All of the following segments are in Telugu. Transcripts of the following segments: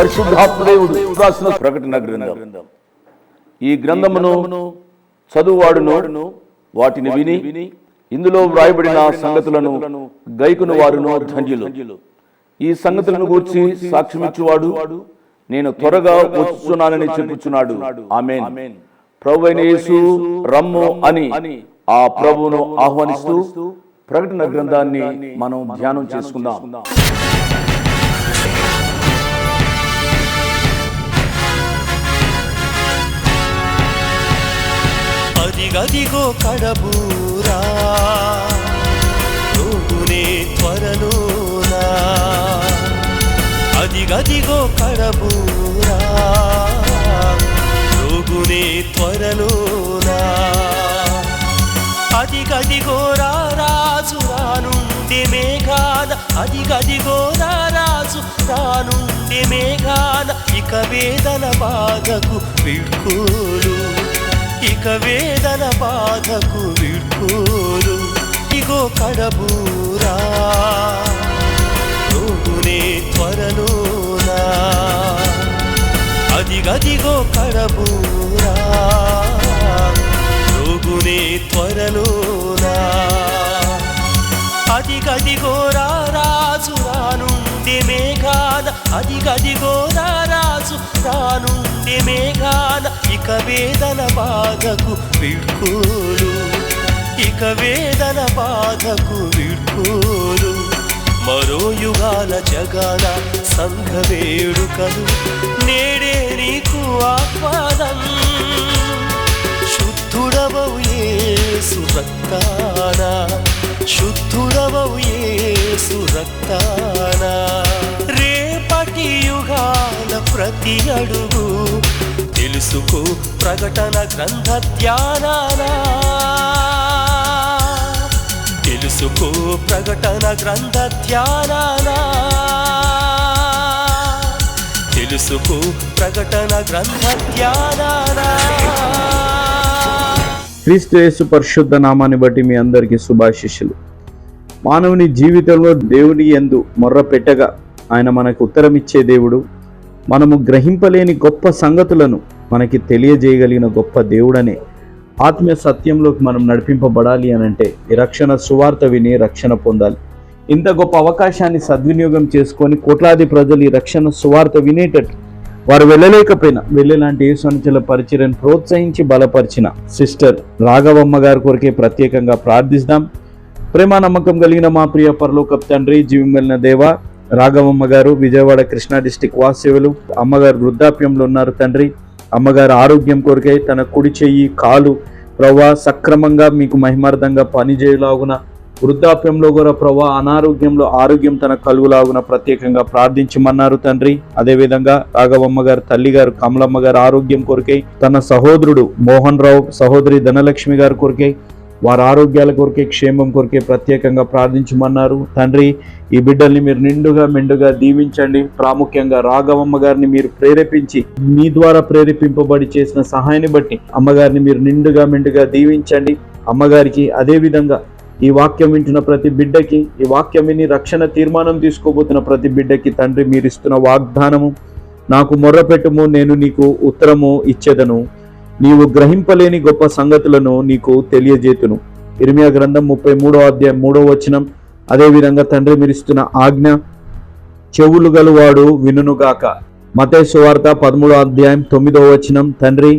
పరిశుద్ధాత్మదేవుడు రాసిన ప్రకటన గ్రంథం. ఈ గ్రంథమును చదువువాడును వాటిని విని ఇందులో వ్రాయబడిన సంగతులను గైకును వారును ధన్యులు. ఈ సంగతులను గూర్చి సాక్ష్యమిచ్చువాడు నేను త్వరగా వచ్చుచున్నానని చెప్పుచున్నాడు. ఆమేన్. ప్రభువైన యేసు రమ్ము అని ఆ ప్రభువును ఆహ్వానిస్తూ ప్రకటన గ్రంథాన్ని మనం ధ్యానం చేసుకుందాం. అదిగదిగో కడబూరా రోగునే త్వరలోనా, అదిగదిగో కడబూరా రోగునే త్వరలోనా, అదిగదిగో రారాజు రానుండే మేఘాన, అదిగదిగో రారాజు రానుండే మేఘాన, ఇక వేదన బాధకు వీడ్కోలు, ఇక వేదన బాధకు వీడ్కోలు. ఇగో కడబూరా రోగునే త్వరలోనా, అదిగదిగో కడబూరా రోగునే త్వరలోనా, అదిగదిగో రారాజు రానుండే మేఘాన, అదిగదిగో రారాజు రానుండే మేఘాన, ఇక వేదన బాధకు వీడ్కోలు, ఇక వేదన బాధకు వీడ్కోలు. మరో యుగాల జగాల సంఘ వేడుకలు నేడే నీకు ఆహ్వానం, శుద్ధుడవవు యేసు రక్తాన, శుద్ధుడవవు యేసు రక్తాన. రేపటి యుగాల ప్రతి అడుగు తెలుసుకో ప్రకటన గ్రంథ ధ్యానాన, తెలుసుకో ప్రకటన గ్రంథ ధ్యానాన, తెలుసుకో ప్రకటన గ్రంథ ధ్యానాన. క్రీస్తు యేసు పరిశుద్ధ నామాన్ని బట్టి మీ అందరికీ శుభాశీస్సులు. మానవుని జీవితంలో దేవుని యందు మొర్ర పెట్టగా ఆయన మనకు ఉత్తరం ఇచ్చే దేవుడు, మనము గ్రహింపలేని గొప్ప సంగతులను మనకి తెలియజేయగలిగిన గొప్ప దేవుడనే ఆత్మీయ సత్యంలోకి మనం నడిపింపబడాలి అనంటే ఈ రక్షణ సువార్త విని రక్షణ పొందాలి. ఇంత గొప్ప అవకాశాన్ని సద్వినియోగం చేసుకొని కోట్లాది ప్రజలు ఈ రక్షణ సువార్త వినేటట్టు వారు వెళ్ళలేకపోయినా వెళ్ళేలాంటి యేసు అనుచరుల పరిచర్యను ప్రోత్సహించి బలపరిచిన సిస్టర్ రాఘవమ్మ గారి కొరకే ప్రత్యేకంగా ప్రార్థిస్తాం. ప్రేమ నమ్మకం కలిగిన మా ప్రియ పరలోకపు తండ్రి, జీవం కలిగిన దేవ, రాఘవమ్మ గారు విజయవాడ కృష్ణా డిస్టిక్ వాస్తవ్యులు. అమ్మగారు వృద్ధాప్యంలో ఉన్నారు తండ్రి. అమ్మగారు ఆరోగ్యం కొరకై తన కుడి చెయ్యి కాలు ప్రవ్వా సక్రమంగా మీకు మహిమార్థంగా పనిచేయలాగున, వృద్ధాప్యంలో కూడా ప్రవ్వా అనారోగ్యంలో ఆరోగ్యం తన కలుగులాగున ప్రత్యేకంగా ప్రార్థించమన్నారు తండ్రి. అదేవిధంగా రాఘవమ్మ గారు తల్లి గారు కమలమ్మ గారు ఆరోగ్యం కొరకై, తన సహోదరుడు మోహన్ రావు సహోదరి ధనలక్ష్మి గారి కొరకై, వారి ఆరోగ్యాల కొరకే క్షేమం కొరకే ప్రత్యేకంగా ప్రార్థించమన్నారు తండ్రి. ఈ బిడ్డల్ని మీరు నిండుగా మెండుగా దీవించండి. ప్రాముఖ్యంగా రాఘవమ్మ గారిని మీరు ప్రేరేపించి మీ ద్వారా ప్రేరేపింపబడి చేసిన సహాయాన్ని బట్టి అమ్మగారిని మీరు నిండుగా మెండుగా దీవించండి. అమ్మగారికి అదేవిధంగా ఈ వాక్యం వింటున్న ప్రతి బిడ్డకి, ఈ వాక్యం విని రక్షణ తీర్మానం తీసుకోబోతున్న ప్రతి బిడ్డకి తండ్రి మీరు ఇస్తున్న వాగ్దానము, నాకు మొర్రపెట్టుము నేను నీకు ఉత్తరము ఇచ్చేదను, నీవు గ్రహింపలేని గొప్ప సంగతులను నీకు తెలియజేతును. ఇర్మియా గ్రంథం 33వ అధ్యాయం 3వ వచనం. అదేవిధంగా తండ్రి మీరు ఇస్తున్న ఆజ్ఞ, చెవులు గలవాడు వినుగాక. మత్తయి సువార్త 13వ అధ్యాయం 9వ వచనం. తండ్రి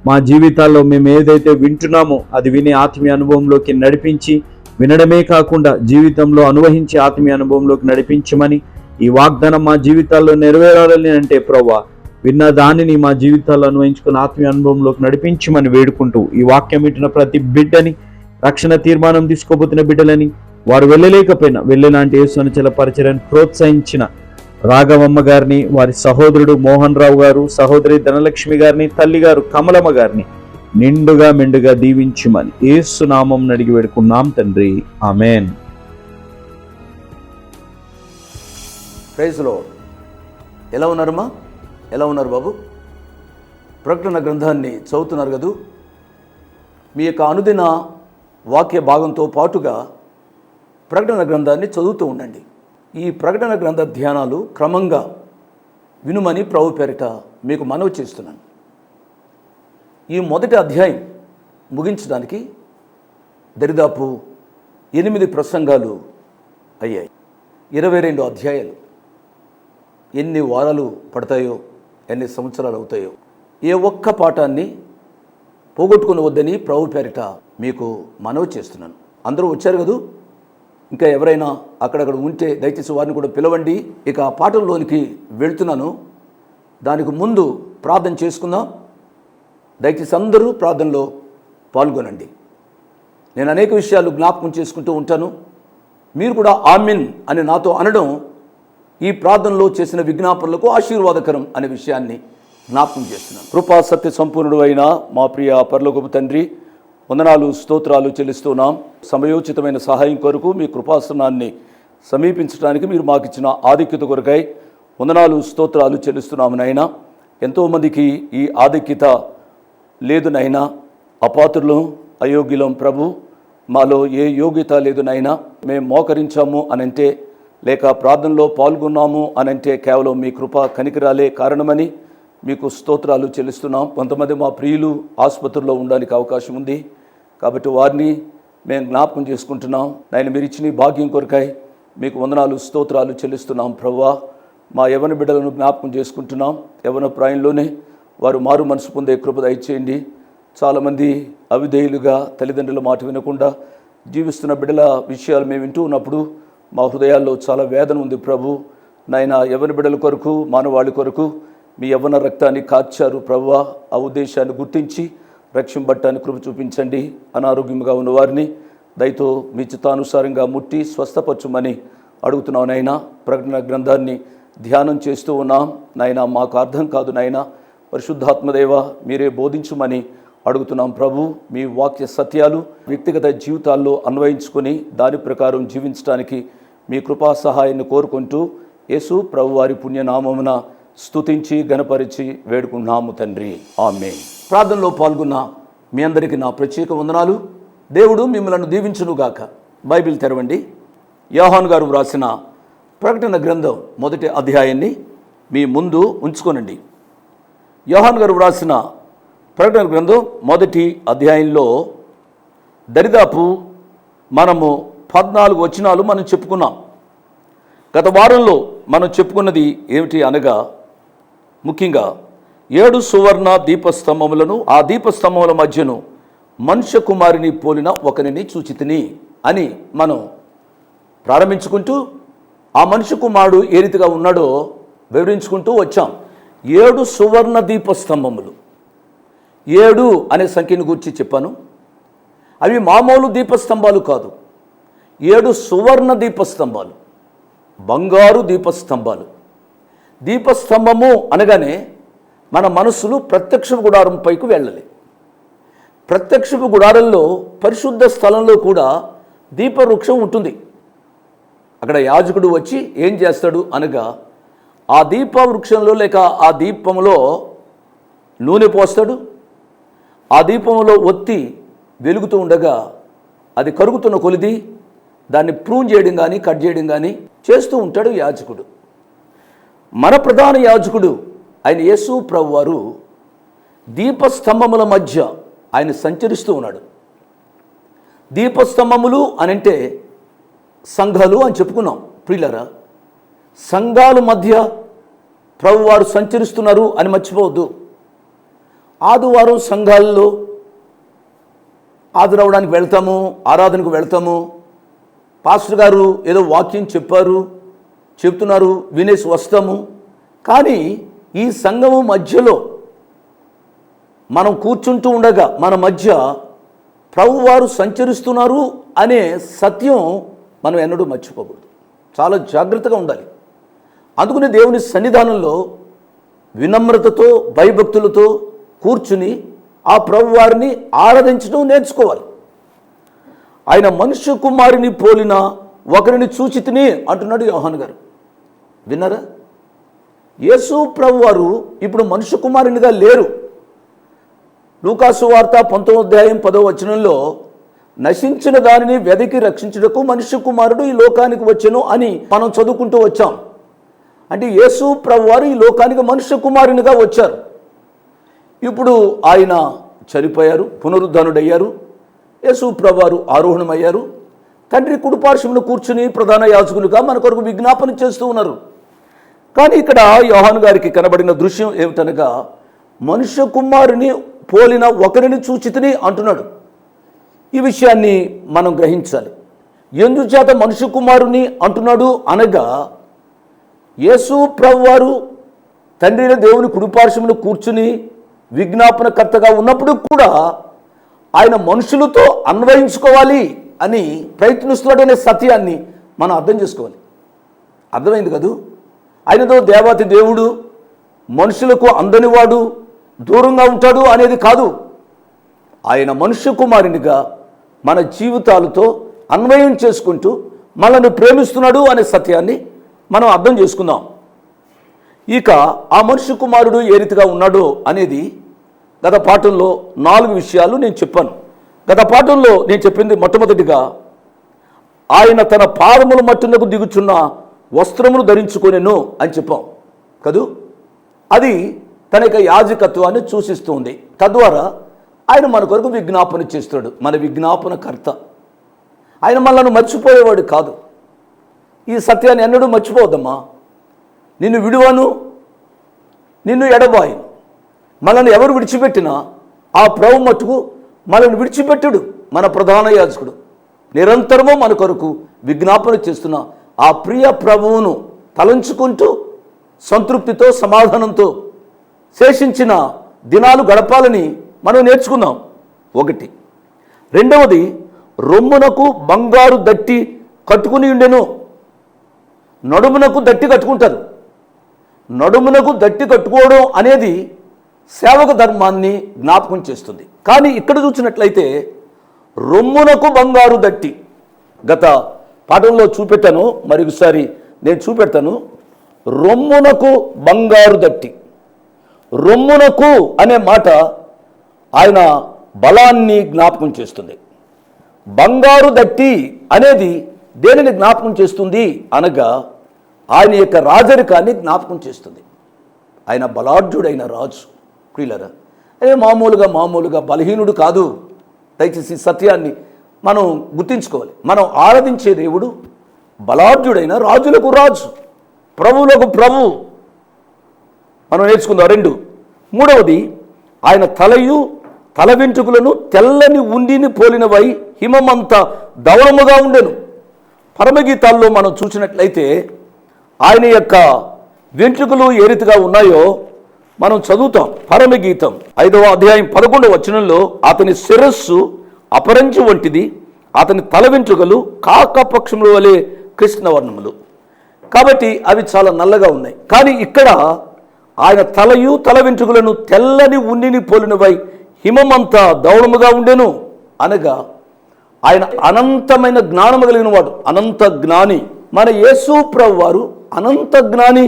మా జీవితాల్లో మేము ఏదైతే వింటున్నామో అది వినే ఆత్మీయ అనుభవంలోకి నడిపించి, వినడమే కాకుండా జీవితంలో అనుభవించే ఆత్మీయ అనుభవంలోకి నడిపించమని, ఈ వాగ్దానం మా జీవితాల్లో నెరవేరాలని అంటే ప్రభువా విన్న దానిని మా జీవితాల్లో అన్వయించుకుని ఆత్మీయ అనుభవంలోకి నడిపించమని వేడుకుంటూ, ఈ వాక్యం వింటున్న ప్రతి బిడ్డని, రక్షణ తీర్మానం తీసుకోబోతున్న బిడ్డలని, వారు వెళ్ళలేకపోయినా వెళ్ళేలాంటి యేసు అనుచరుల పరిచర్యను ప్రోత్సహించిన రాఘవమ్మ గారిని, వారి సహోదరుడు మోహన్ రావు గారు, సహోదరి ధనలక్ష్మి గారిని, తల్లి గారు కమలమ్మ గారిని నిండుగా మెండుగా దీవించమని యేసు నామం అడిగి వేడుకున్నాం తండ్రి. ఆమేన్. Praise lord. ఎలా ఉన్నారమ్మా? ఎలా ఉన్నారు బాబు? ప్రకటన గ్రంథాన్ని చదువుతున్నారు కదూ. మీ యొక్క అనుదిన వాక్య భాగంతో పాటుగా ప్రకటన గ్రంథాన్ని చదువుతూ ఉండండి. ఈ ప్రకటన గ్రంథ ధ్యానాలు క్రమంగా వినుమని ప్రభు పేరిట మీకు మనవి చేస్తున్నాను. ఈ మొదటి అధ్యాయం ముగించడానికి దరిదాపు 8 ప్రసంగాలు అయ్యాయి. 22 అధ్యాయాలు. ఎన్ని వారాలు పడతాయో, ఎన్ని సంవత్సరాలు అవుతాయో, ఏ ఒక్క పాఠాన్ని పోగొట్టుకుని వద్దని ప్రభు పేరిట మీకు మనవి చేస్తున్నాను. అందరూ వచ్చారు కదూ, ఇంకా ఎవరైనా అక్కడక్కడ ఉంటే దయచేసి వారిని కూడా పిలవండి. ఇక ఆ పాఠంలోనికి వెళ్తున్నాను. దానికి ముందు ప్రార్థన చేసుకుందాం. దయచేసి అందరూ ప్రార్థనలో పాల్గొనండి. నేను అనేక విషయాలు జ్ఞాపకం చేసుకుంటూ ఉంటాను. మీరు కూడా ఆమెన్ అని నాతో అనడం ఈ ప్రార్థనలో చేసిన విజ్ఞాపనలకు ఆశీర్వాదకరం అనే విషయాన్ని జ్ఞాపకం చేస్తున్నాను. కృపా సత్య సంపూర్ణుడు అయిన మా ప్రియ పరలోకపు తండ్రి, వందనాలు స్తోత్రాలు చెల్లిస్తున్నాం. సమయోచితమైన సహాయం కొరకు మీ కృపాసనాన్ని సమీపించడానికి మీరు మాకు ఇచ్చిన ఆధిక్యత కొరకై వందనాలు స్తోత్రాలు చెల్లిస్తున్నాము నాయనా. ఎంతోమందికి ఈ ఆధిక్యత లేదు నాయనా. అపాత్రులం, అయోగ్యులం ప్రభు, మాలో ఏ యోగ్యత లేదు నాయనా. మేము మోకరించాము అనంటే, లేక ప్రార్థనలో పాల్గొన్నాము అనంటే కేవలం మీ కృప కనికరాలే కారణమని మీకు స్తోత్రాలు చెల్లిస్తున్నాం. కొంతమంది మా ప్రియులు ఆసుపత్రిలో ఉండడానికి అవకాశం ఉంది కాబట్టి వారిని మేము జ్ఞాపకం చేసుకుంటున్నాం. నాయన మీరు ఇచ్చిన భాగ్యం కొరకై మీకు వందనాలు స్తోత్రాలు చెల్లిస్తున్నాం ప్రభువా. మా యవ్వన బిడ్డలను జ్ఞాపకం చేసుకుంటున్నాం. యవ్వన ప్రాయంలోనే వారు మారు మనసు పొందే కృప దయచేయండి. చాలామంది అవిధేయులుగా తల్లిదండ్రుల మాట వినకుండా జీవిస్తున్న బిడ్డల విషయాలు మేము వింటూ ఉన్నప్పుడు మా హృదయాల్లో చాలా వేదన ఉంది ప్రభు. నాయన యవ్వన బిడ్డల కొరకు, మానవాళి కొరకు మీ యవ్వన రక్తాన్ని కార్చారు ప్రభువా. ఆ ఉద్దేశాన్ని గుర్తించి రక్షింపబట్టాన్ని కృప చూపించండి. అనారోగ్యంగా ఉన్న వారిని దయతో మీ చిత్తానుసారంగా ముట్టి స్వస్థపరచుమని అడుగుతున్నాం నాయనా. ప్రకటన గ్రంథాన్ని ధ్యానం చేస్తూ ఉన్నాం నాయనా. మాకు అర్థం కాదు నాయనా. పరిశుద్ధాత్మదేవ మీరే బోధించుమని అడుగుతున్నాం ప్రభు. మీ వాక్య సత్యాలు వ్యక్తిగత జీవితాల్లో అన్వయించుకొని దాని ప్రకారం జీవించడానికి మీ కృపా సహాయాన్ని కోరుకుంటూ యేసు ప్రభు వారి పుణ్యనామమున స్తుతించి గణపరిచి వేడుకున్నాము తండ్రి, ఆమేన్. ప్రార్థనలో పాల్గొన్న మీ అందరికీ నా ప్రత్యేక వందనాలు. దేవుడు మిమ్మల్ని దీవించునుగాక. బైబిల్ తెరవండి. యోహాను గారు వ్రాసిన ప్రకటన గ్రంథం మొదటి అధ్యాయాన్ని మీ ముందు ఉంచుకోనండి. యోహాను గారు వ్రాసిన ప్రకటన గ్రంథం మొదటి అధ్యాయంలో దరిదాపు మనము 14 వచనాలు మనం చెప్పుకున్నాం. గత వారంలో మనం చెప్పుకున్నది ఏమిటి అనగా, ముఖ్యంగా 7 సువర్ణ దీపస్తంభములను, ఆ దీపస్తంభముల మధ్యను మనుష్య కుమారుని పోలిన ఒకరిని చూచితిని అని మనం ప్రారంభించుకుంటూ ఆ మనుష్య కుమారుడు ఏ రీతిగా ఉన్నాడో వివరించుకుంటూ వచ్చాం. 7 సువర్ణ దీపస్తంభములు, 7 అనే సంఖ్యను గురించి చెప్పాను. అవి మామూలు దీపస్తంభాలు కాదు, 7 సువర్ణ దీపస్తంభాలు, బంగారు దీపస్తంభాలు. దీపస్తంభము అనగానే మన మనస్సులు ప్రత్యక్షపు గుడారం పైకి వెళ్ళాలి. ప్రత్యక్షపు గుడారంలో పరిశుద్ధ స్థలంలో కూడా దీపవృక్షం ఉంటుంది. అక్కడ యాజకుడు వచ్చి ఏం చేస్తాడు అనగా, ఆ దీపవృక్షంలో లేక ఆ దీపంలో నూనె పోస్తాడు. ఆ దీపంలో ఒత్తి వెలుగుతూ ఉండగా అది కరుగుతున్న కొలిది దాన్ని ప్రూన్ చేయడం కానీ కట్ చేయడం కానీ చేస్తూ ఉంటాడు యాజకుడు. మన ప్రధాన యాజకుడు ఆయన యేసు ప్రభువారు దీపస్తంభముల మధ్య ఆయన సంచరిస్తూ ఉన్నాడు. దీపస్తంభములు అనంటే సంఘాలు అని చెప్పుకున్నాం. ప్రియులారా, సంఘాల మధ్య ప్రభువారు సంచరిస్తున్నారు అని మర్చిపోవద్దు. ఆదివారం సంఘాల్లో హాజరవడానికి వెళ్తాము, ఆరాధనకు వెళ్తాము. పాస్టర్ గారు ఏదో వాక్యం చెప్తున్నారు, వినేసి వస్తాము. కానీ ఈ సంఘము మధ్యలో మనం కూర్చుంటూ ఉండగా మన మధ్య ప్రభువారు సంచరిస్తున్నారు అనే సత్యం మనం ఎన్నడూ మర్చిపోకూడదు. చాలా జాగ్రత్తగా ఉండాలి. అందుకని దేవుని సన్నిధానంలో వినమ్రతతో భయభక్తులతో కూర్చుని ఆ ప్రభువారిని ఆరాధించడం నేర్చుకోవాలి. ఆయన మనుష్య కుమారుని పోలిన ఒకరిని చూచితిని అంటున్నాడు యోహాను గారు. విన్నారా? యేసు ప్రభువారు ఇప్పుడు మనుష్య కుమారునిగా లేరు. లూకాసు వార్త 19వ అధ్యాయం 10వ వచనంలో నశించిన దానిని వెదకి రక్షించుటకు మనుష్య కుమారుడు ఈ లోకానికి వచ్చెను అని మనం చదువుకుంటూ వచ్చాం. అంటే యేసు ప్రభువారు ఈ లోకానికి మనుష్య కుమారునిగా వచ్చారు. ఇప్పుడు ఆయన చనిపోయారు, పునరుద్ధానుడయ్యారు. యేసు ప్రభువారు ఆరోహణమయ్యారు. తండ్రి కుడిపార్శ్వమున కూర్చుని ప్రధాన యాజకులుగా మన కొరకు విజ్ఞాపన చేస్తూ ఉన్నారు. కానీ ఇక్కడ యోహాను గారికి కనబడిన దృశ్యం ఏమిటనగా, మనుష్య కుమారుని పోలిన ఒకరిని చూచితిని అంటున్నాడు. ఈ విషయాన్ని మనం గ్రహించాలి. ఎందుచేత మనుష్య కుమారుని అంటున్నాడు అనగా, యేసు ప్రభువారు తండ్రి దేవుని కుడిపార్శ్వమున కూర్చుని విజ్ఞాపనకర్తగా ఉన్నప్పుడు కూడా ఆయన మనుషులతో అన్వయించుకోవాలి అని ప్రయత్నిస్తున్నాడనే సత్యాన్ని మనం అర్థం చేసుకోవాలి. అర్థమైంది కదూ? ఆయనతో దేవాతి దేవుడు, మనుషులకు అందనివాడు, దూరంగా ఉంటాడు అనేది కాదు. ఆయన మనుష్య కుమారునిగా మన జీవితాలతో అన్వయం చేసుకుంటూ మనల్ని ప్రేమిస్తున్నాడు అనే సత్యాన్ని మనం అర్థం చేసుకుందాం. ఇక ఆ మనుష్య కుమారుడు ఏ రీతిగా ఉన్నాడో అనేది గత పాఠంలో 4 విషయాలు నేను చెప్పాను. గత పాఠంలో నేను చెప్పింది మొట్టమొదటిగా, ఆయన తన పాదముల మట్టునకు దిగుచున్న వస్త్రమును ధరించుకొనెను అని చెప్పాం కదూ. అది తన యొక్క యాజకత్వాన్ని సూచిస్తుంది. తద్వారా ఆయన మన కొరకు విజ్ఞాపన చేస్తాడు, మన విజ్ఞాపనకర్త. ఆయన మనల్ని మర్చిపోయేవాడు కాదు. ఈ సత్యాన్ని ఎన్నడూ మర్చిపోవద్దమ్మా. నిన్ను విడువను, నిన్ను ఎడబాయను. మనల్ని ఎవరు విడిచిపెట్టినా ఆ ప్రభు మట్టుకు మనల్ని విడిచిపెట్టుడు. మన ప్రధాన యాజకుడు నిరంతరము మన కొరకు విజ్ఞాపన చేస్తున్న ఆ ప్రియ ప్రభువును తలంచుకుంటూ సంతృప్తితో, సమాధానంతో శేషించిన దినాలు గడపాలని మనం నేర్చుకుందాం. 1. రెండవది, రొమ్మునకు బంగారు దట్టి కట్టుకుని ఉండెను. నడుమునకు దట్టి కట్టుకుంటారు. నడుమునకు దట్టి కట్టుకోవడం అనేది సేవక ధర్మాన్ని జ్ఞాపకం చేస్తుంది. కానీ ఇక్కడ చూసినట్లయితే రొమ్మునకు బంగారు దట్టి, గత పాఠంలో చూపెట్టాను, మరొకసారి నేను చూపెడతాను. రొమ్మునకు బంగారు దట్టి. రొమ్మునకు అనే మాట ఆయన బలాన్ని జ్ఞాపకం చేస్తుంది. బంగారు దట్టి అనేది దేనిని జ్ఞాపకం చేస్తుంది అనగా, ఆయన యొక్క రాజరికాన్ని జ్ఞాపకం చేస్తుంది. ఆయన బలాఢ్యుడైన రాజు. ప్రియులారా, మామూలుగా బలహీనుడు కాదు. దయచేసి సత్యాన్ని మనం గుర్తించుకోవాలి. మనం ఆరాధించే దేవుడు బలాఢ్యుడైన రాజులకు రాజు, ప్రభువులకు ప్రభు. మనం నేర్చుకుందాం. 2. మూడవది, ఆయన తలయు తల వెంట్రుకలను తెల్లని ఉండిని పోలినవై హిమమంతా ధవళముగా ఉండెను. పరమగీతాల్లో మనం చూసినట్లయితే ఆయన యొక్క వెంట్రుకలు ఏ రీతిగా ఉన్నాయో మనం చదువుతాం. పరమగీతం 5వ అధ్యాయం 11వ వచనంలో, అతని శిరస్సు అపరంజి వంటిది, అతని తల వెంట్రుకలు కాకపక్షముల వలె కృష్ణవర్ణములు. కాబట్టి అవి చాలా నల్లగా ఉన్నాయి. కానీ ఇక్కడ ఆయన తలయు తల వెంట్రుకలను తెల్లని ఉన్నిని పోలినవై హిమమంతా ధవళముగా ఉండెను అనగా, ఆయన అనంతమైన జ్ఞానము కలిగిన వాడు, అనంత జ్ఞాని. మన యేసు ప్రభు వారు అనంత జ్ఞాని,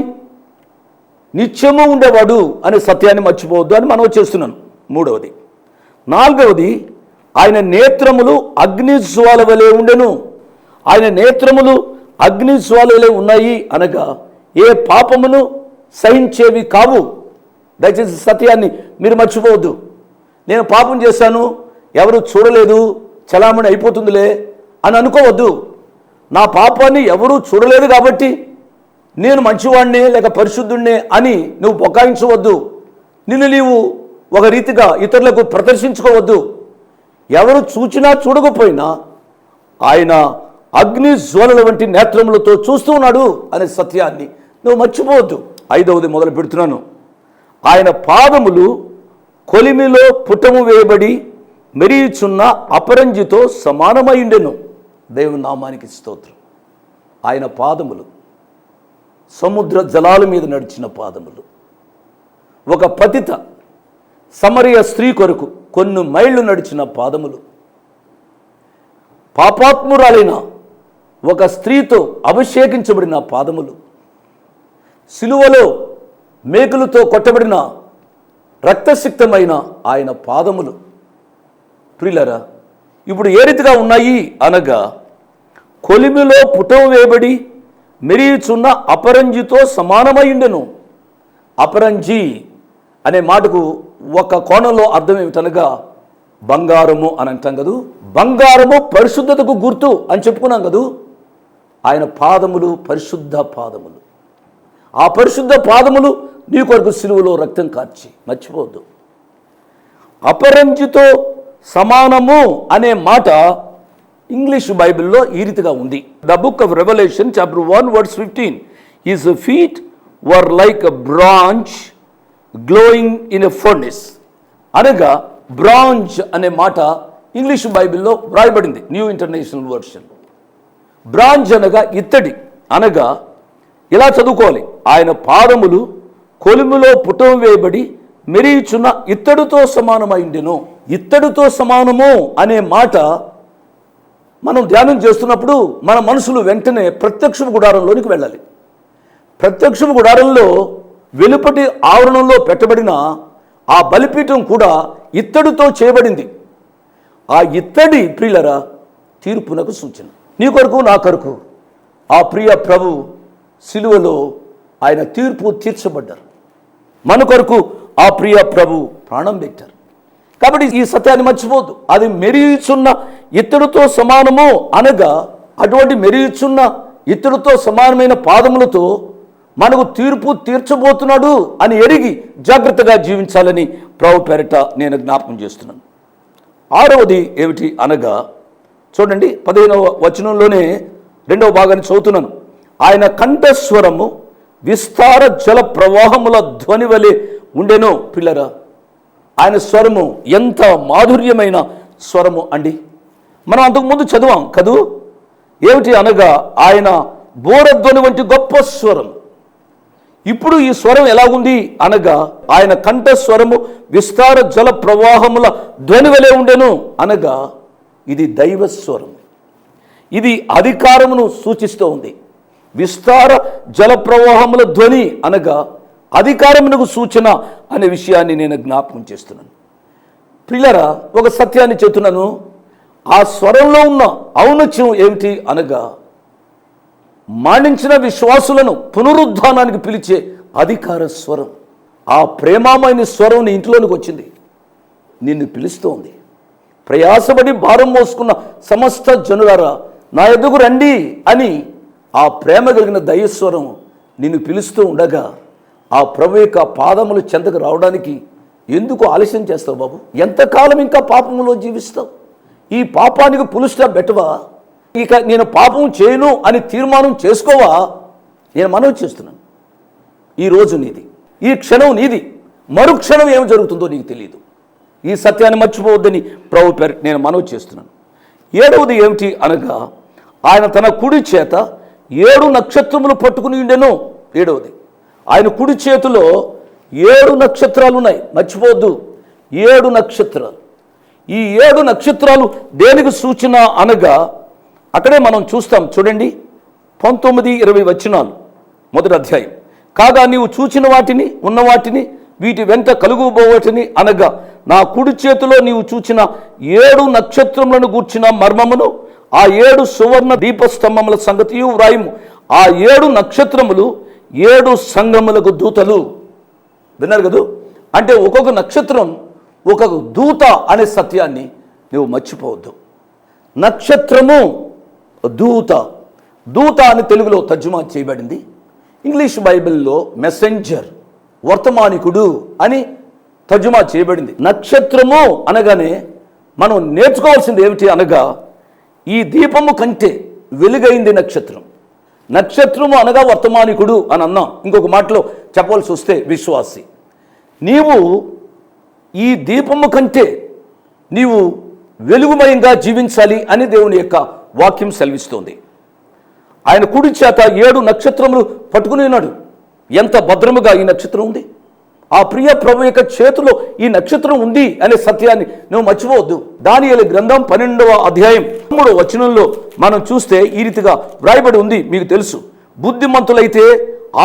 నిత్యము ఉండేవాడు అనే సత్యాన్ని మర్చిపోవద్దు అని మనం చేస్తున్నాను. 3వది. 4వది, ఆయన నేత్రములు అగ్నిజ్వాల వలె ఉండెను. ఆయన నేత్రములు అగ్నిజ్వాల వలె ఉన్నాయి అనగా ఏ పాపమును సహించేవి కావు. దయచేసి సత్యాన్ని మీరు మర్చిపోవద్దు. నేను పాపం చేశాను, ఎవరు చూడలేదు, చలామణి అయిపోతుందిలే అని అనుకోవద్దు. నా పాపాన్ని ఎవరూ చూడలేదు కాబట్టి నేను మంచివాడినే లేక పరిశుద్ధుడినే అని నువ్వు బొకాయించవద్దు. నిన్ను నీవు ఒక రీతిగా ఇతరులకు ప్రదర్శించుకోవద్దు. ఎవరు చూచినా చూడకపోయినా ఆయన అగ్ని జ్వాలల వంటి నేత్రములతో చూస్తూ ఉన్నాడు అనే సత్యాన్ని నువ్వు మర్చిపోవద్దు. 5వది మొదలు పెడుతున్నాను. ఆయన పాదములు కొలిమిలో పుటము వేయబడి మెరియుచున్న అపరంజితో సమానమైండెను. దేవుని నామానికి స్తోత్రం. ఆయన పాదములు సముద్ర జలాల మీద నడిచిన పాదములు. ఒక పతిత సమరయ స్త్రీ కొరకు కొన్ని మైళ్ళు నడిచిన పాదములు. పాపాత్మురాలైన ఒక స్త్రీతో అభిషేకించబడిన పాదములు. సిలువలో మేకులతో కొట్టబడిన రక్తసిక్తమైన ఆయన పాదములు. ప్రియులారా, ఇప్పుడు ఏ రీతిగా ఉన్నాయి అనగా, కొలిమిలో పుటం వేయబడి మెరియుచున్న అపరంజితో సమానమైండెను. అపరంజి అనే మాటకు ఒక కోణంలో అర్థం ఏమిటనగా బంగారము అని అంటాం కదూ. బంగారము పరిశుద్ధతకు గుర్తు అని చెప్పుకున్నాం కదూ. ఆయన పాదములు పరిశుద్ధ పాదములు. ఆ పరిశుద్ధ పాదములు నీ కొరకు సిలువలో రక్తం కార్చి, మర్చిపోవద్దు. అపరంజితో సమానము అనే మాట ఇంగ్లీష్ బైబిల్లో ఈ రీతిగా ఉంది. The book of Revelation chapter 1 verse 15 his feet were like a branch glowing in a furnace. అనగా బ్రాంజ్ అనే మాట ఇంగ్లీష్ బైబిల్లో వ్రాయబడింది, న్యూ ఇంటర్నేషనల్ వర్షన్. బ్రాంజ్ అనగా ఇత్తడి, అనగా ఇలా చదువుకోవాలి, ఆయన పాదములు కొలిమిలో పుటం వేయబడి మెరియుచున్న ఇత్తడితో సమానమైండెను. ఇత్తడితో సమానము అనే మాట మనం ధ్యానం చేస్తున్నప్పుడు మన మనసులు వెంటనే ప్రత్యక్ష గుడారంలోనికి వెళ్ళాలి. ప్రత్యక్ష గుడారంలో వెలుపటి ఆవరణంలో పెట్టబడిన ఆ బలిపీఠం కూడా ఇత్తడితో చేయబడింది. ఆ ఇత్తడి ప్రియులరా తీర్పునకు సూచన. నీ కొరకు నా కొరకు ఆ ప్రియ ప్రభు సిలువలో ఆయన తీర్పు తీర్చబడ్డారు. మన కొరకు ఆ ప్రియ ప్రభు ప్రాణం పెట్టారు. కాబట్టి ఈ సత్యాన్ని మర్చిపోద్దు. అది మెరియుచున్న ఇత్తడితో సమానము అనగా అటువంటి మెరియుచున్న ఇత్తడితో సమానమైన పాదములతో మనకు తీర్పు తీర్చబోతున్నాడు అని ఎరిగి జాగ్రత్తగా జీవించాలని ప్రభు పేరిట నేను జ్ఞాపకం చేస్తున్నాను. ఆరవది ఏమిటి అనగా చూడండి, 15వ వచనంలోనే 2వ భాగాన్ని చదువుతున్నాను. ఆయన కంఠస్వరము విస్తార జల ప్రవాహముల ధ్వని వలె ఉండెను. పిల్లరా, ఆయన స్వరము ఎంత మాధుర్యమైన స్వరము అండి. మనం అంతకుముందు చదివాం కదూ. ఏమిటి అనగా ఆయన బోరధ్వని వంటి గొప్ప స్వరం. ఇప్పుడు ఈ స్వరం ఎలాగుంది అనగా ఆయన కంఠస్వరము విస్తార జల ప్రవాహముల ధ్వని వలె ఉండెను అనగా ఇది దైవ స్వరం. ఇది అధికారమును సూచిస్తూ ఉంది. విస్తార జల ప్రవాహముల ధ్వని అనగా అధికారమునకు సూచన అనే విషయాన్ని నేను జ్ఞాపకం చేస్తున్నాను. ప్రియులారా, ఒక సత్యాన్ని చెప్తున్నాను. ఆ స్వరంలో ఉన్న ఔన్నత్యం ఏమిటి అనగా మరణించిన విశ్వాసులను పునరుద్ధానానికి పిలిచే అధికార స్వరం. ఆ ప్రేమమైన స్వరం నీ ఇంట్లోనికి వచ్చింది, నిన్ను పిలుస్తూ ఉంది. ప్రయాసపడి భారం మోసుకున్న సమస్త జనులారా నా ఎదుగు రండి అని ఆ ప్రేమ కలిగిన దైవస్వరం నిన్ను పిలుస్తూ ఉండగా ఆ ప్రభు యొక్క పాదములు చెంతకు రావడానికి ఎందుకు ఆలస్యం చేస్తావు బాబు? ఎంతకాలం ఇంకా పాపంలో జీవిస్తావు? ఈ పాపానికి పుల్ స్టాప్ పెట్టవా? ఇక నేను పాపం చేయను అని తీర్మానం చేసుకోవా? నేను మనవి చేస్తున్నాను. ఈ రోజు నీది, ఈ క్షణం నీది. మరుక్షణం ఏం జరుగుతుందో నీకు తెలియదు. ఈ సత్యాన్ని మర్చిపోవద్దని ప్రభు పేరు నేను మనవి చేస్తున్నాను. 7వది ఏమిటి అనగా ఆయన తన కుడి చేత 7 నక్షత్రములు పట్టుకుని ఉండెను. 7వది, ఆయన కుడి చేతిలో 7 నక్షత్రాలు ఉన్నాయి. మర్చిపోవద్దు, 7 నక్షత్రాలు. ఈ 7 నక్షత్రాలు దేనికి సూచన అనగా అక్కడే మనం చూస్తాం. చూడండి, 19-20 వచనాలు, 1వ అధ్యాయం. కాగా నీవు చూచిన వాటిని, ఉన్న వాటిని, వీటి వెంట కలుగుబోవటిని అనగా నా కుడి చేతిలో నీవు చూచిన 7 నక్షత్రములను గూర్చిన మర్మమును, ఆ 7 సువర్ణ దీపస్తంభముల సంగతియు వ్రాయము. ఆ 7 నక్షత్రములు 7 సంఘములకు దూతలు. విన్నారు కదూ? అంటే ఒక్కొక్క నక్షత్రం ఒక్కొక్క దూత అనే సత్యాన్ని నువ్వు మర్చిపోవద్దు. నక్షత్రము దూత. దూత అని తెలుగులో తర్జుమా చేయబడింది. ఇంగ్లీష్ బైబిల్లో మెసెంజర్, వర్తమానికుడు అని తర్జుమా చేయబడింది. నక్షత్రము అనగానే మనం నేర్చుకోవాల్సింది ఏమిటి అనగా ఈ దీపము కంటే వెలుగైంది నక్షత్రం. నక్షత్రము అనగా వర్తమానికుడు అని అన్నాం. ఇంకొక మాటలో చెప్పవలసి వస్తే విశ్వాసి. నీవు ఈ దీపము కంటే నీవు వెలుగుమయంగా జీవించాలి అని దేవుని యొక్క వాక్యం సెలవిస్తోంది. ఆయన కుడి చేత 7 నక్షత్రములు పట్టుకుని ఉన్నాడు. ఎంత భద్రముగా ఈ నక్షత్రం ఉంది. ఆ ప్రియ ప్రభు యొక్క చేతిలో ఈ నక్షత్రం ఉంది అనే సత్యాన్ని నువ్వు మర్చిపోవద్దు. దానియేలు గ్రంథం 12వ అధ్యాయం 3వ వచనంలో మనం చూస్తే ఈ రీతిగా వ్రాయబడి ఉంది. మీకు తెలుసు, బుద్ధిమంతులైతే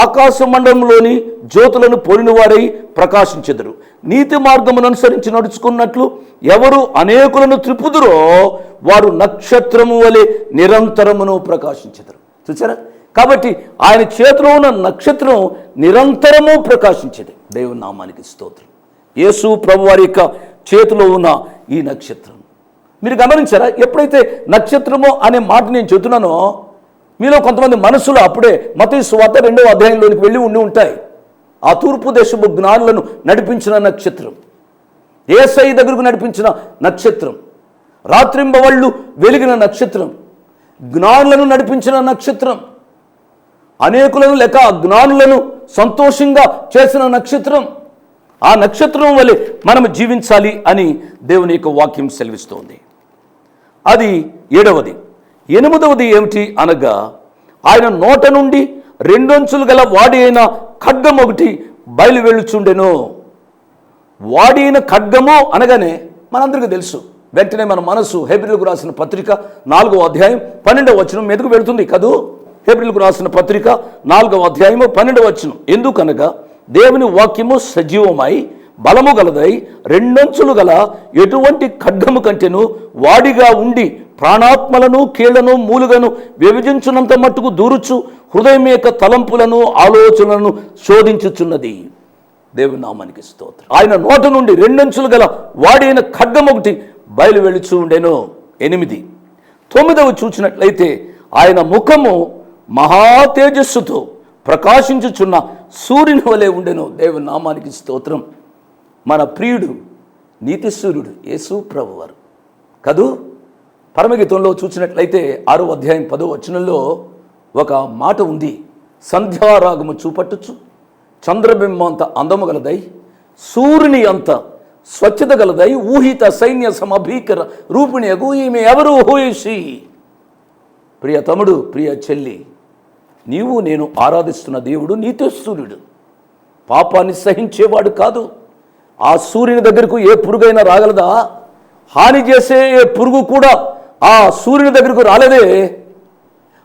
ఆకాశ మండలంలోని జ్యోతులను పోలిన వారై ప్రకాశించెదరు. నీతి మార్గమును అనుసరించి నడుచుకున్నట్లు ఎవరు అనేకులను త్రిప్పుదురో వారు నక్షత్రము వలె నిరంతరమును ప్రకాశించెదరు. చూసారా? కాబట్టి ఆయన చేతిలో ఉన్న నక్షత్రం నిరంతరము ప్రకాశించేది. దేవుని నామానికి స్తోత్రం. యేసు ప్రభువారి యొక్క చేతిలో ఉన్న ఈ నక్షత్రం మీరు గమనించారా? ఎప్పుడైతే నక్షత్రము అనే మాట నేను చెబుతున్నానో మీలో కొంతమంది మనసులో అప్పుడే మత్తయి సువార్త 2వ అధ్యాయంలోనికి వెళ్ళి ఉండి ఉంటాయి. ఆ తూర్పు దేశపు జ్ఞానులను నడిపించిన నక్షత్రం, యేసయ్య దగ్గరకు నడిపించిన నక్షత్రం, రాత్రింబవళ్ళు వెలిగిన నక్షత్రం, జ్ఞానులను నడిపించిన నక్షత్రం, అనేకులను లేక జ్ఞానులను సంతోషంగా చేసిన నక్షత్రం. ఆ నక్షత్రం వలె మనం జీవించాలి అని దేవుని యొక్క వాక్యం సెలవిస్తోంది. అది 7వది. 8వది ఏమిటి అనగా ఆయన నోట నుండి 2 అంచులు గల వాడి అయిన ఖడ్గం ఒకటి బయలు వెళ్ళుచుండెను. వాడి అయిన ఖడ్గము అనగానే మనందరికీ తెలుసు. వెంటనే మన మనసు హెబ్రీయులకు రాసిన పత్రిక 4వ అధ్యాయం 12వ వచనం మీదకు వెళుతుంది కదూ. హెబ్రీయులకు రాసిన పత్రిక 4వ అధ్యాయము 12వ వచనం. ఎందుకనగా దేవుని వాక్యము సజీవమై బలము గలదై 2 అంచులు గల ఎటువంటి ఖడ్గము కంటేను వాడిగా ఉండి ప్రాణాత్మలను కీళ్లను మూలుగను విభజించున్నంత మట్టుకు దూరుచు హృదయం యొక్క తలంపులను ఆలోచనలను శోధించుచున్నది. దేవుని నామానికి స్తోత్రం. ఆయన నోట నుండి 2 అంచులు గల వాడైన ఖడ్గం ఒకటి బయలు వెళుచు ఉండెను. 8. 9వ చూసినట్లయితే ఆయన ముఖము మహా తేజస్సుతో ప్రకాశించుచున్న సూర్యుని వలె ఉండెను. దేవుని నామానికి స్తోత్రం. మన ప్రియుడు నీతి సూర్యుడు యేసు ప్రభువారు కదూ. పరమగీతంలో చూసినట్లయితే 6వ అధ్యాయం 10వ వచనంలో ఒక మాట ఉంది. సంధ్యారాగము చూపట్టుచు చంద్రబింబం అంత అందము గలదై సూర్యుని అంత స్వచ్ఛత గలదై ఊహిత సైన్య సమభీకర రూపిణియగు ఈమె ఎవరు ఊహిషి. ప్రియ తమ్ముడు, ప్రియ చెల్లి, నీవు నేను ఆరాధిస్తున్న దేవుడు నీతి సూర్యుడు. పాపాన్ని సహించేవాడు కాదు. ఆ సూర్యుని దగ్గరకు ఏ పురుగైనా రాగలదా? హాని చేసే ఏ పురుగు కూడా ఆ సూర్యుని దగ్గరకు రాలేదే.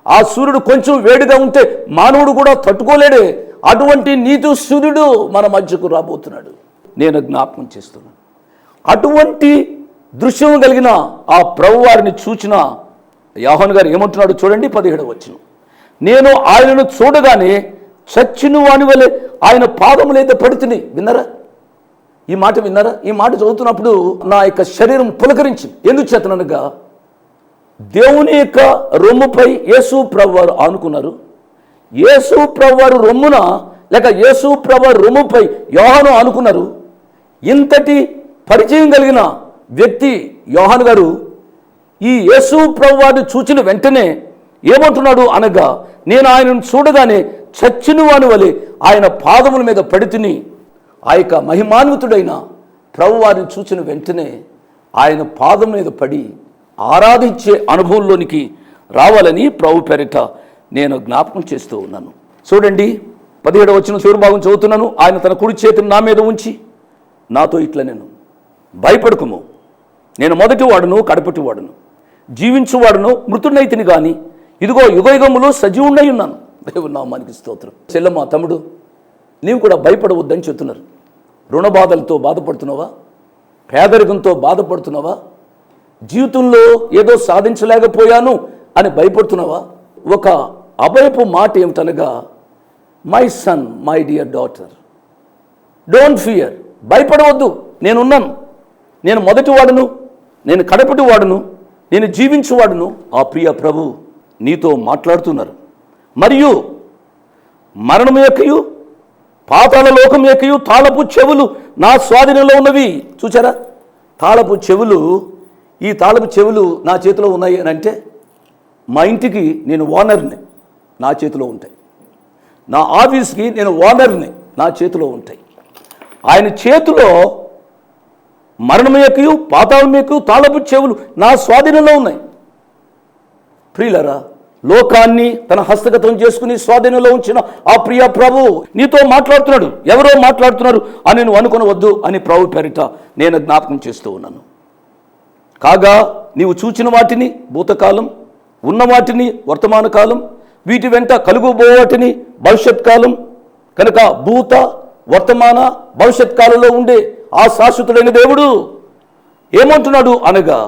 ఆ సూర్యుడు కొంచెం వేడిగా ఉంటే మానవుడు కూడా తట్టుకోలేడే. అటువంటి నీతి సూర్యుడు మన మధ్యకు రాబోతున్నాడు. నేను జ్ఞాపకం చేస్తున్నాను. అటువంటి దృశ్యం కలిగిన ఆ ప్రభువారిని చూచిన యోహాను గారు ఏమంటున్నాడు చూడండి. 17వ వచనం. నేను ఆయనను చూడగానే చచ్చిన వాని వలె ఆయన పాదములైతే పడుతుంది. విన్నారా ఈ మాట? విన్నారా? ఈ మాట చదువుతున్నప్పుడు నా యొక్క శరీరం పులకరించింది. ఎందుకు చేతనగా దేవుని యొక్క రొమ్ముపై యేసు ప్రభువారు ఆనుకున్నారు. యేసు ప్రభువారు రొమ్మున లేక యేసు ప్రభువారు రొమ్ముపై యోహాను ఆనుకున్నారు. ఇంతటి పరిచయం కలిగిన వ్యక్తి యోహాను గారు ఈ యేసు ప్రభువారిని చూచిన వెంటనే ఏమంటున్నాడు అనగా నేను ఆయనను చూడగానే చచ్చిన వాని వలె ఆయన పాదముల మీద పడితిని. ఆ యొక్క మహిమాన్వితుడైన ప్రభువారిని చూసిన వెంటనే ఆయన పాదం మీద పడి ఆరాధించే అనుభవంలోనికి రావాలని ప్రభు పేరిట నేను జ్ఞాపకం చేస్తూ ఉన్నాను. చూడండి 17వ వచనం చివరి భాగం చదువుతున్నాను. ఆయన తన కుడి చేతిని నా మీద ఉంచి నాతో ఇట్లా నేను భయపడకుము, నేను మొదటి వాడును కడపటి వాడును, జీవించువాడును మృతుడైతిని గాని ఇదిగో యుగయుగములో సజీవుడై ఉన్నాను. దేవుని నామానికి స్తోత్రం. చెల్లమ్మ, తమ్ముడు, నీవు కూడా భయపడవద్దని చెప్తున్నారు. రుణ బాధలతో బాధపడుతున్నావా? పేదరికంతో బాధపడుతున్నావా? జీవితంలో ఏదో సాధించలేకపోయాను అని భయపడుతున్నావా? ఒక అభయపు మాట ఏమిటనగా my son, my dear daughter, don't fear. భయపడవద్దు, నేనున్నాను. నేను మొదటి వాడును, నేను కడపటి వాడును, నేను జీవించువాడును. ఆ ప్రియ ప్రభు నీతో మాట్లాడుతున్నారు. మరియు మరణం యొక్కయు పాతాళ లోకం యొక్కయు తాళపు చెవులు నా స్వాధీనంలో ఉన్నవి. చూచారా? తాళపు చెవులు, ఈ తాళపు చెవులు నా చేతిలో ఉన్నాయి అని అంటే మా ఇంటికి నేను ఓనర్ని, నా చేతిలో ఉంటాయి. నా ఆఫీస్కి నేను ఓనర్ని, నా చేతిలో ఉంటాయి. ఆయన చేతిలో మరణం యొక్కయు పాతాళం యొక్కయు తాళపు చెవులు నా స్వాధీనంలో ఉన్నాయి. ప్రియులరా, లోకాన్ని తన హస్తగతం చేసుకుని స్వాధీనంలో ఉంచిన ఆ ప్రియ ప్రభు నీతో మాట్లాడుతున్నాడు. ఎవరో మాట్లాడుతున్నారు అని నువ్వు అనుకొనవద్దు అని ప్రభు పేరిట నేను జ్ఞాపకం చేస్తూ ఉన్నాను. కాగా నీవు చూచిన వాటిని భూతకాలం, ఉన్న వాటిని వర్తమాన కాలం, వీటి వెంట కలుగుబోవాటిని భవిష్యత్ కాలం. కనుక భూత వర్తమాన భవిష్యత్ కాలంలో ఉండే ఆ శాశ్వతుడైన దేవుడు ఏమంటున్నాడు అనగా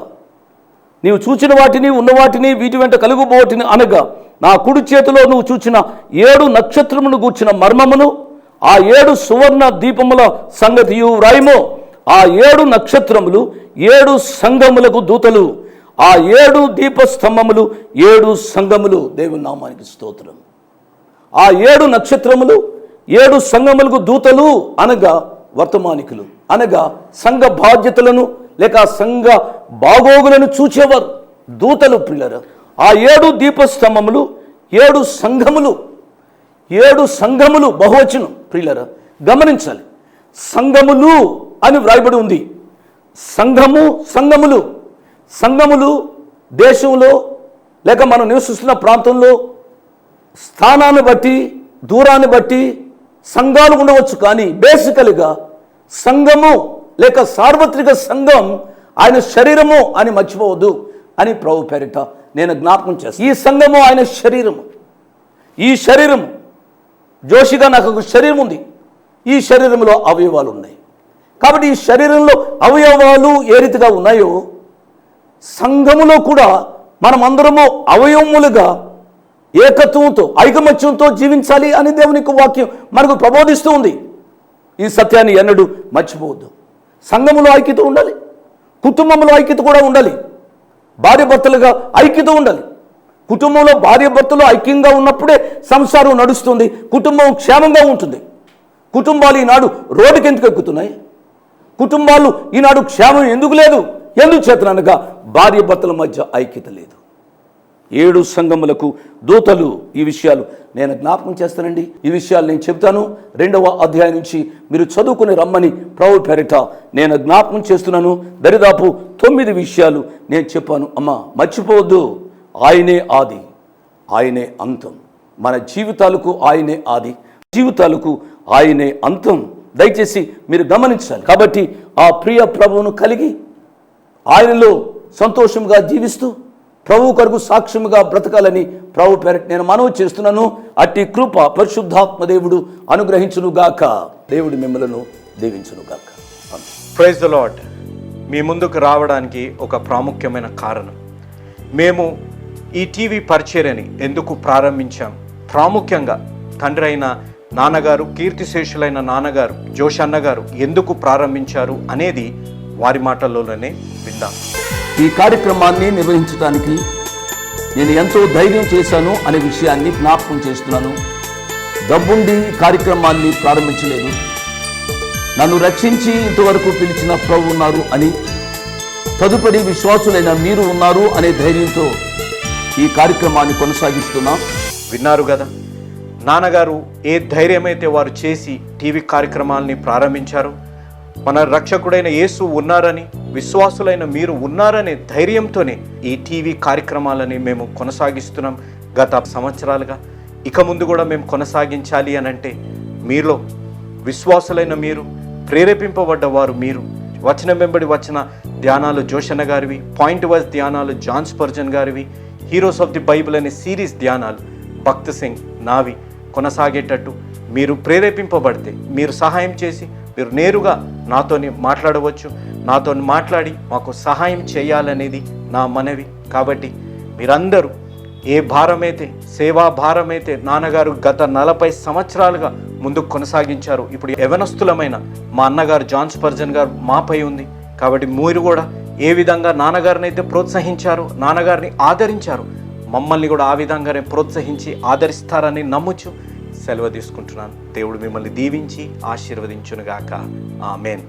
నీవు చూచిన వాటిని, ఉన్న వాటిని, వీటి వెంట కలుగుబోటిని అనగా నా కుడి చేతిలో నువ్వు చూచిన 7 నక్షత్రమును గూర్చిన మర్మమును, ఆ 7 సువర్ణ దీపముల సంగతియు వ్రాయుము. ఆ 7 నక్షత్రములు 7 సంఘములకు దూతలు, ఆ 7 దీపస్తంభములు 7 సంఘములు. దేవుని నామానికి స్తోత్రం. ఆ 7 నక్షత్రములు 7 సంఘములకు దూతలు అనగా వర్తమానికులు, అనగా సంఘ బాధ్యతలను లేక సంఘ బాగోగులను చూచేవారు దూతలు. ప్రియులారా, ఆ 7 దీపస్తంభములు 7 సంఘములు. 7 సంఘములు బహువచనం. ప్రియులారా, గమనించాలి, సంఘములు అని వ్రాయబడి ఉంది. సంఘములు సంఘములు దేశంలో లేక మనం నివసిస్తున్న ప్రాంతంలో స్థానాన్ని బట్టి దూరాన్ని బట్టి సంఘాలు ఉండవచ్చు. కానీ బేసికల్గా సంఘము లేక సార్వత్రిక సంఘం ఆయన శరీరము అని మర్చిపోవద్దు అని ప్రభు పేరిట నేను జ్ఞాపకం చేస్తాను. ఈ సంఘము ఆయన శరీరము. ఈ శరీరము జోషిగా నాకు ఒక శరీరం ఉంది. ఈ శరీరంలో అవయవాలు ఉన్నాయి. కాబట్టి ఈ శరీరంలో అవయవాలు ఏ రీతిగా ఉన్నాయో సంఘములో కూడా మనమందరము అవయవములుగా ఏకత్వంతో ఐకమత్యంతో జీవించాలి అని దేవుని యొక్క వాక్యం మనకు ప్రబోధిస్తూ ఉంది. ఈ సత్యాన్ని ఎన్నడూ మర్చిపోవద్దు. సంఘములో ఐక్యత ఉండాలి, కుటుంబంలో ఐక్యత కూడా ఉండాలి, భార్య భర్తలుగా ఐక్యత ఉండాలి. కుటుంబంలో భార్య భర్తలు ఐక్యంగా ఉన్నప్పుడే సంసారం నడుస్తుంది, కుటుంబం క్షేమంగా ఉంటుంది. కుటుంబాలు ఈనాడు రోడ్డుకి ఎందుకు ఎక్కుతున్నాయి? కుటుంబాలు ఈనాడు క్షేమం ఎందుకు లేదు? ఎందుకు చేతనగా భార్య భర్తల మధ్య ఐక్యత లేదు. 7 సంఘములకు దూతలు. ఈ విషయాలు నేను జ్ఞాపకం చేస్తానండి. ఈ విషయాలు నేను చెప్తాను. 2వ అధ్యాయం నుంచి మీరు చదువుకుని రమ్మని ప్రభు పేరిట నేను జ్ఞాపకం చేస్తున్నాను. దరిదాపు 9 విషయాలు నేను చెప్పాను. అమ్మ మర్చిపోవద్దు, ఆయనే ఆది, ఆయనే అంతం. మన జీవితాలకు ఆయనే ఆది, జీవితాలకు ఆయనే అంతం. దయచేసి మీరు గమనించాలి. కాబట్టి ఆ ప్రియ ప్రభువును కలిగి ఆయనలో సంతోషంగా జీవిస్తూ ప్రభు కొరకు సాక్ష్యముగా బ్రతకాలని ప్రభు పేరిట నేను మనవి చేస్తున్నాను. అట్టి కృప పరిశుద్ధాత్మ దేవుడు అనుగ్రహించునుగాక. దేవుడు మిమ్మలను దీవించునుగాక. Praise the lord. మీ ముందుకు రావడానికి ఒక ప్రాముఖ్యమైన కారణం, మేము ఈ టీవీ పరిచర్యని ఎందుకు ప్రారంభించాం, ప్రాముఖ్యంగా తండ్రి అయిన నాన్నగారు, కీర్తిశేషులైన నాన్నగారు జోష్ అన్నగారు ఎందుకు ప్రారంభించారు అనేది వారి మాటల్లోనే విందాం. ఈ కార్యక్రమాన్ని నిర్వహించడానికి నేను ఎంతో ధైర్యం చేశాను అనే విషయాన్ని జ్ఞాపకం చేస్తున్నాను. డబ్బుండి కార్యక్రమాన్ని ప్రారంభించలేదు. నన్ను రక్షించి ఇంతవరకు పిలిచిన ప్రభు ఉన్నారు అని, తదుపరి విశ్వాసులైన మీరు ఉన్నారు అనే ధైర్యంతో ఈ కార్యక్రమాన్ని కొనసాగిస్తున్నాం. విన్నారు కదా, నాన్నగారు ఏ ధైర్యమైతే వారు చేసి టీవీ కార్యక్రమాలని ప్రారంభించారు, మన రక్షకుడైన యేసు ఉన్నారని, విశ్వాసులైన మీరు ఉన్నారనే ధైర్యంతోనే ఈ టీవీ కార్యక్రమాలని మేము కొనసాగిస్తున్నాం గత సంవత్సరాలుగా. ఇక ముందు కూడా మేము కొనసాగించాలి అని అంటే మీలో విశ్వాసులైన మీరు, ప్రేరేపింపబడ్డ వారు మీరు, వచనం వెంబడి వచ్చిన ధ్యానాలు జోషన్న గారివి, పాయింట్ వైజ్ ధ్యానాలు జాన్ స్పర్జన్ గారివి, హీరోస్ ఆఫ్ ది బైబిల్ అనే సిరీస్ ధ్యానాలు భక్త్ సింగ్ నావి కొనసాగేటట్టు మీరు ప్రేరేపింపబడితే, మీరు సహాయం చేసి మీరు నేరుగా నాతోని మాట్లాడవచ్చు. నాతో మాట్లాడి మాకు సహాయం చేయాలనేది నా మనవి. కాబట్టి మీరందరూ ఏ భారమైతే, సేవా భారమైతే నాన్నగారు గత 40 సంవత్సరాలుగా ముందుకు కొనసాగించారు, ఇప్పుడు యవనస్తులమైన మా అన్నగారు జాన్ స్పర్జన్ గారు మాపై ఉంది. కాబట్టి మీరు కూడా ఏ విధంగా నాన్నగారిని అయితే ప్రోత్సహించారు, నాన్నగారిని ఆదరించారు, మమ్మల్ని కూడా ఆ విధంగానే ప్రోత్సహించి ఆదరిస్తారని నమ్ముచు సెలవు తీసుకుంటున్నాను. దేవుడు మిమ్మల్ని దీవించి ఆశీర్వదించునుగాక. ఆమేన్.